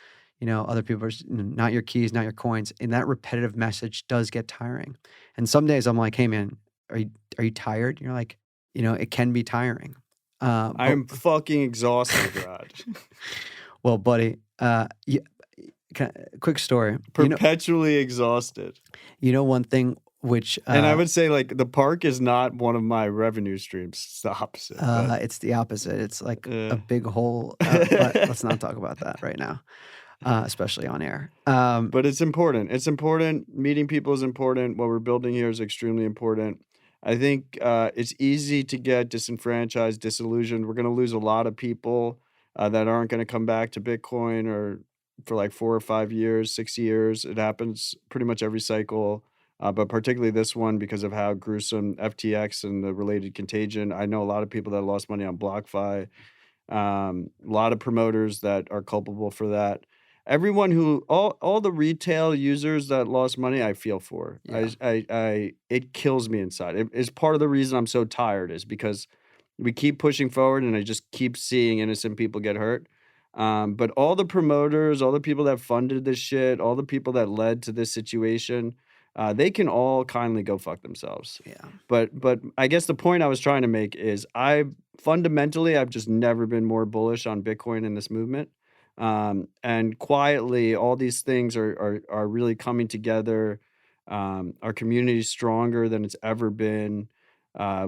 Other people are not your keys, not your coins. And that repetitive message does get tiring. And some days I'm like, hey man, are you tired? And you're like, it can be tiring. I am fucking exhausted, Rod. Well, buddy, quick story. Perpetually exhausted. One thing which and I would say like the park is not one of my revenue streams. It's the opposite. It's the opposite. It's like a big hole. But let's not talk about that right now, especially on air. But it's important. It's important. Meeting people is important. What we're building here is extremely important. I think it's easy to get disenfranchised, disillusioned. We're going to lose a lot of people that aren't going to come back to Bitcoin or for like 4 or 5 years, 6 years. It happens pretty much every cycle. But particularly this one because of how gruesome FTX and the related contagion. I know a lot of people that lost money on BlockFi, a lot of promoters that are culpable for that. Everyone all the retail users that lost money, I feel for. Yeah. It kills me inside. It's part of the reason I'm so tired is because we keep pushing forward and I just keep seeing innocent people get hurt. But all the promoters, all the people that funded this shit, all the people that led to this situation, they can all kindly go fuck themselves. Yeah. But I guess the point I was trying to make is I've just never been more bullish on Bitcoin in this movement. And quietly, all these things are really coming together. Our community is stronger than it's ever been.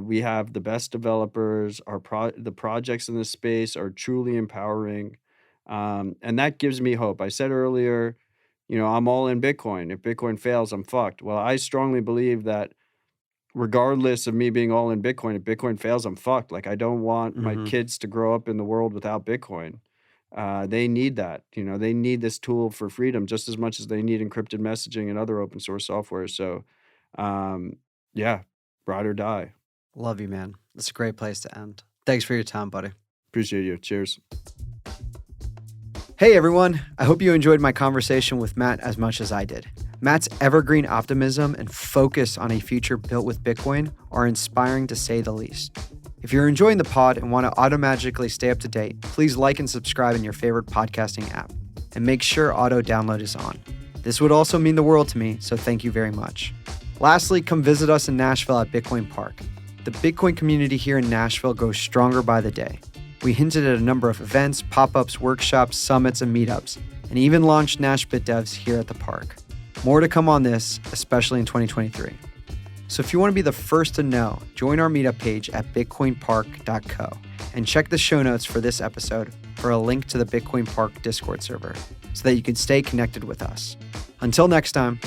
We have the best developers. The projects in this space are truly empowering. And that gives me hope. I said earlier, I'm all in Bitcoin. If Bitcoin fails, I'm fucked. Well, I strongly believe that regardless of me being all in Bitcoin, if Bitcoin fails, I'm fucked. Like I don't want my kids to grow up in the world without Bitcoin. They need that. They need this tool for freedom just as much as they need encrypted messaging and other open source software. So, yeah, ride or die. Love you, man. That's a great place to end. Thanks for your time, buddy. Appreciate you. Cheers. Hey, everyone. I hope you enjoyed my conversation with Matt as much as I did. Matt's evergreen optimism and focus on a future built with Bitcoin are inspiring to say the least. If you're enjoying the pod and want to automatically stay up to date, please like and subscribe in your favorite podcasting app. And make sure auto download is on. This would also mean the world to me, so thank you very much. Lastly, come visit us in Nashville at Bitcoin Park. The Bitcoin community here in Nashville grows stronger by the day. We hinted at a number of events, pop-ups, workshops, summits, and meetups, and even launched Nash BitDevs here at the park. More to come on this, especially in 2023. So if you want to be the first to know, join our meetup page at bitcoinpark.co and check the show notes for this episode for a link to the Bitcoin Park Discord server so that you can stay connected with us. Until next time.